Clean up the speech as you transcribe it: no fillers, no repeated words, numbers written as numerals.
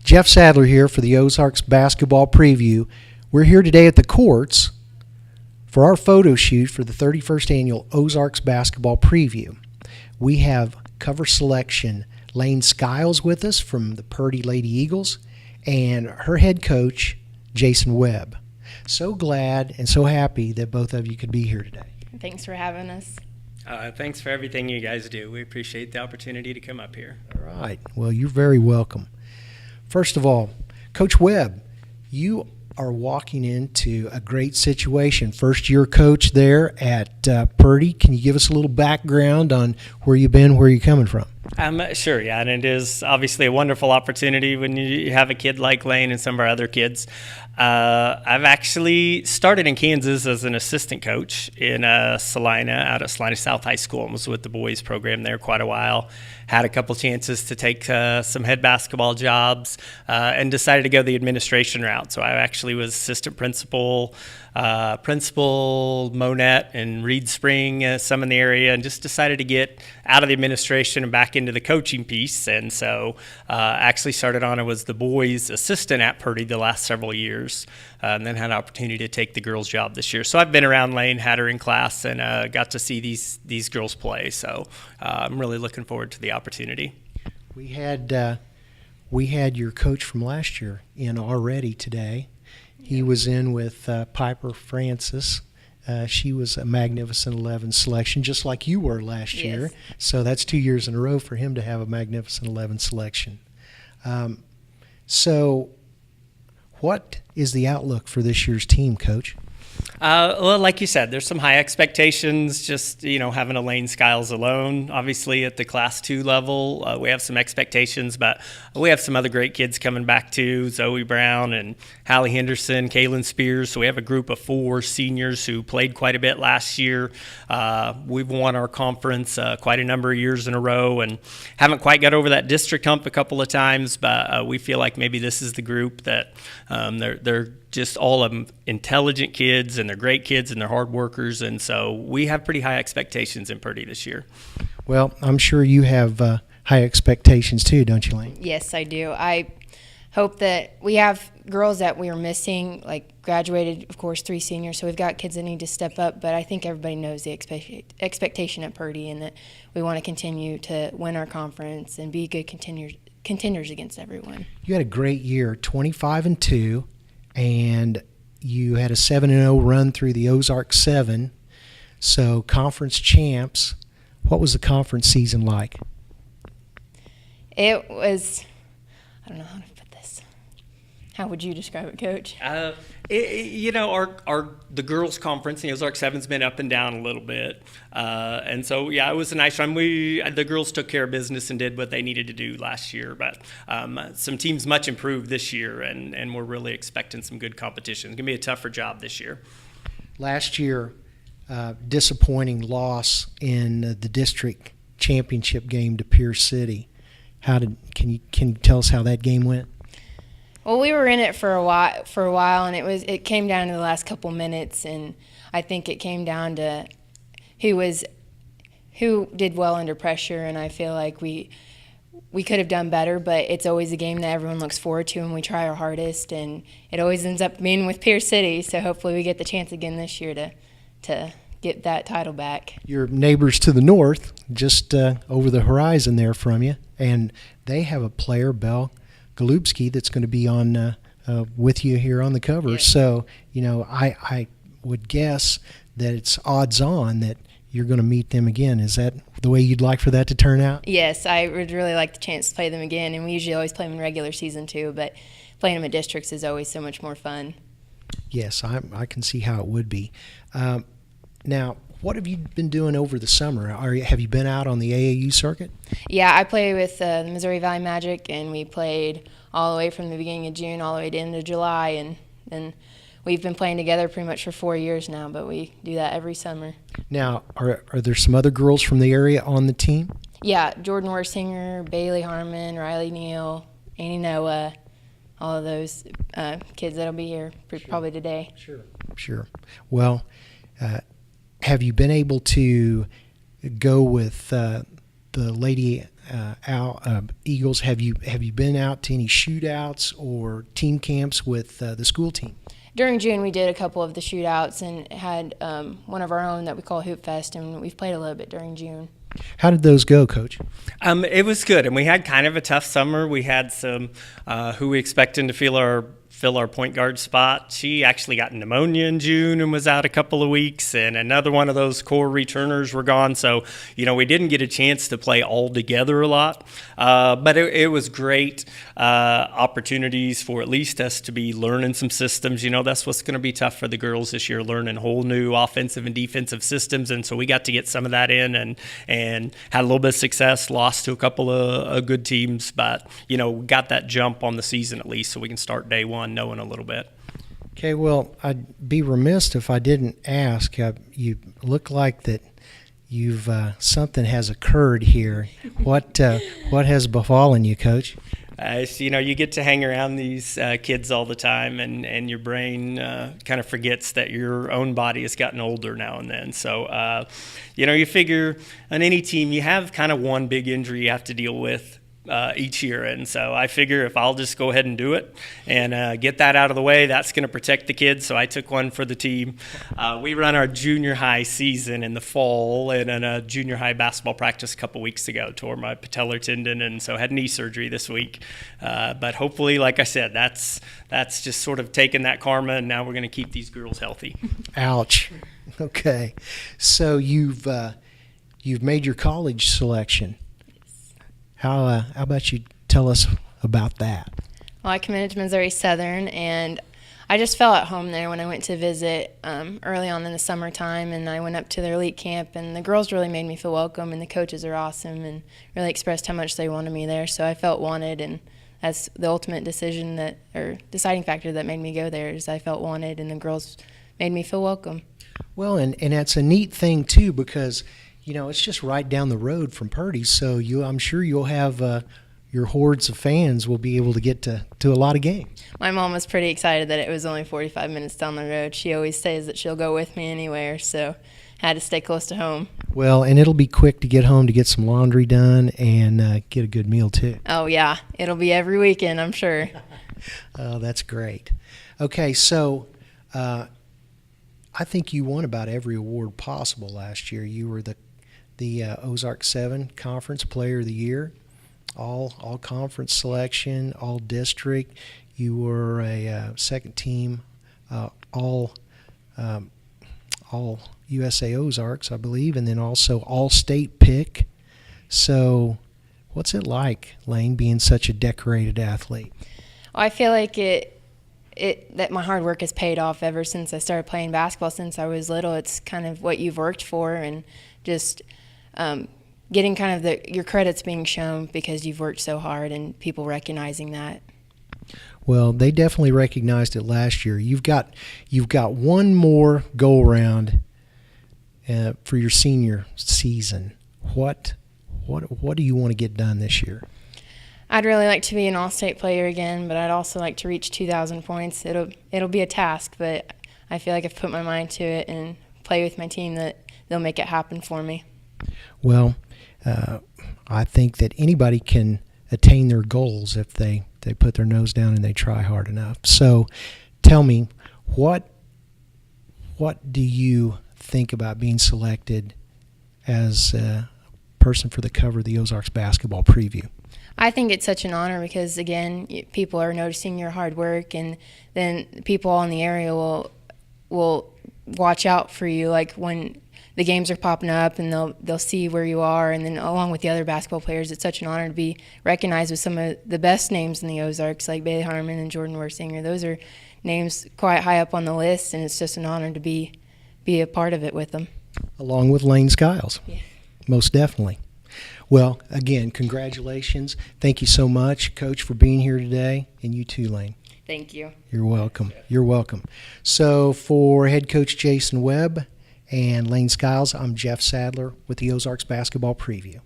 Jeff Sadler here for the Ozarks basketball preview. We're here today at the courts for our photo shoot for the 31st annual Ozarks basketball preview. We have cover selection Lane Skyles with us from the Purdy Lady Eagles and her head coach, Jason Webb. So glad and so happy that both of you could be here today. Thanks for having us. Thanks for everything you guys do. We appreciate the opportunity to come up here. All right. Well, you're very welcome. First of all, Coach Webb, you are walking into a great situation. First-year coach there at Purdy. Can you give us a little background on where you've been, where you're coming from? Sure, yeah, and it is obviously a wonderful opportunity when you have a kid like Lane and some of our other kids. I've actually started in Kansas as an assistant coach in Salina, out at Salina South High School, and was with the boys program there quite a while. Had a couple chances to take some head basketball jobs and decided to go the administration route. So I actually was assistant principal, Monette and Reed Spring, some in the area, and just decided to get out of the administration and back into the coaching piece. And so actually started on, I was the boys assistant at Purdy the last several years, and then had an opportunity to take the girls job this year. So I've been around Lane, had her in class, and got to see these girls play. So I'm really looking forward to the opportunity. We had your coach from last year in already today. He was in with Piper Francis. She was a Magnificent 11 selection, just like you were last year. So that's 2 years in a row for him to have a Magnificent 11 selection. So what is the outlook for this year's team, Coach? Well, like you said, there's some high expectations, just, having Elaine Skyles alone. Obviously, at the Class 2 level, we have some expectations, but we have some other great kids coming back too, Zoe Brown and Hallie Henderson, Kaylin Spears. So we have a group of 4 seniors who played quite a bit last year. We've won our conference quite a number of years in a row and haven't quite got over that district hump a couple of times, but we feel like maybe this is the group that they're just all of them intelligent kids, and they're great kids, and they're hard workers, and so we have pretty high expectations in Purdy this year. Well, I'm sure you have high expectations too, don't you, Lane? Yes, I do. I hope that we have girls that we are missing, like graduated, of course, 3 seniors, so we've got kids that need to step up, but I think everybody knows the expectation at Purdy, and that we want to continue to win our conference and be good contenders against everyone. You had a great year, 25-2. And you had a 7-0 run through the Ozark 7. So conference champs. What was the conference season like? It was, I don't know how to put this. How would you describe it, Coach? The girls' conference, the Ozark 7's been up and down a little bit. And so, yeah, it was a nice run. The girls took care of business and did what they needed to do last year. But some teams much improved this year, and we're really expecting some good competition. It's going to be a tougher job this year. Last year, disappointing loss in the district championship game to Pierce City. Can you tell us how that game went? Well, we were in it for a while, and it came down to the last couple minutes, and I think it came down to who did well under pressure, and I feel like we could have done better, but it's always a game that everyone looks forward to, and we try our hardest, and it always ends up being with Pierce City, so hopefully we get the chance again this year to get that title back. Your neighbors to the north, just over the horizon there from you, and they have a player, Belle Golubski, that's going to be on with you here on the cover. Yeah. So, I would guess that it's odds on that you're going to meet them again. Is that the way you'd like for that to turn out? Yes, I would really like the chance to play them again, and we usually always play them in regular season too, but playing them at districts is always so much more fun. Yes, I can see how it would be. Now, what have you been doing over the summer? Have you been out on the AAU circuit? Yeah, I play with the Missouri Valley Magic, and we played all the way from the beginning of June all the way to the end of July, and we've been playing together pretty much for 4 years now, but we do that every summer. Now, are there some other girls from the area on the team? Yeah, Jordan Wersinger, Bailey Harmon, Riley Neal, Annie Noah, all of those kids that'll be here probably today. Sure. Well, have you been able to go with the Lady Eagles, have you been out to any shootouts or team camps with the school team? During June, we did a couple of the shootouts and had one of our own that we call Hoop Fest, and we've played a little bit during June. How did those go, Coach? It was good, and we had kind of a tough summer. We had some who we expecting to fill our point guard spot. She actually got pneumonia in June and was out a couple of weeks, and another one of those core returners were gone. So, we didn't get a chance to play all together a lot, but it was great opportunities for at least us to be learning some systems. That's what's going to be tough for the girls this year, learning whole new offensive and defensive systems, and so we got to get some of that in and had a little bit of success, lost to a couple of good teams, but, we got that jump on the season at least so we can start day one knowing a little bit. Okay, well, I'd be remiss if I didn't ask. You look like that you've something has occurred here. What has befallen you, Coach? You get to hang around these kids all the time, and your brain kind of forgets that your own body has gotten older now and then. So, you figure on any team you have kind of one big injury you have to deal with each year. And so I figure if I'll just go ahead and do it and get that out of the way, that's going to protect the kids. So I took one for the team. We run our junior high season in the fall, and in a junior high basketball practice a couple weeks ago, tore my patellar tendon, and so had knee surgery this week. But hopefully, like I said, that's just sort of taking that karma, and now we're going to keep these girls healthy. Ouch. Okay. So you've made your college selection. How about you tell us about that? Well, I committed to Missouri Southern, and I just felt at home there when I went to visit early on in the summertime, and I went up to their elite camp, and the girls really made me feel welcome, and the coaches are awesome and really expressed how much they wanted me there. So I felt wanted, and that's the ultimate deciding factor that made me go there is I felt wanted, and the girls made me feel welcome. Well, and that's a neat thing, too, because it's just right down the road from Purdy's, so I'm sure you'll have your hordes of fans will be able to get to a lot of games. My mom was pretty excited that it was only 45 minutes down the road. She always says that she'll go with me anywhere, so I had to stay close to home. Well, and it'll be quick to get home to get some laundry done and get a good meal, too. Oh, yeah. It'll be every weekend, I'm sure. Oh, that's great. Okay, so I think you won about every award possible last year. You were the Ozark 7 Conference Player of the Year, all conference selection, all district. You were a second team, all USA Ozarks, I believe, and then also all state pick. So what's it like, Lane, being such a decorated athlete? Well, I feel like that my hard work has paid off ever since I started playing basketball since I was little. It's kind of what you've worked for, and just getting kind of your credits being shown because you've worked so hard and people recognizing that. Well, they definitely recognized it last year. You've got one more go around for your senior season. What do you want to get done this year? I'd really like to be an all-state player again, but I'd also like to reach 2,000 points. It'll be a task, but I feel like I've put my mind to it and play with my team that they'll make it happen for me. Well, I think that anybody can attain their goals if they put their nose down and they try hard enough. So tell me, what do you think about being selected as a person for the cover of the Ozarks Basketball Preview? I think it's such an honor because, again, people are noticing your hard work, and then people in the area will watch out for you, like when the games are popping up, and they'll see where you are, and then along with the other basketball players, it's such an honor to be recognized with some of the best names in the Ozarks, like Bailey Harmon and Jordan Wersinger. Those are names quite high up on the list, and it's just an honor to be a part of it with them. Along with Lane Skyles. Yeah. Most definitely. Well, again, congratulations. Thank you so much, Coach, for being here today, and you too, Lane. Thank you. You're welcome. You're welcome. So for head coach Jason Webb and Lane Skyles, I'm Jeff Sadler with the Ozarks Basketball Preview.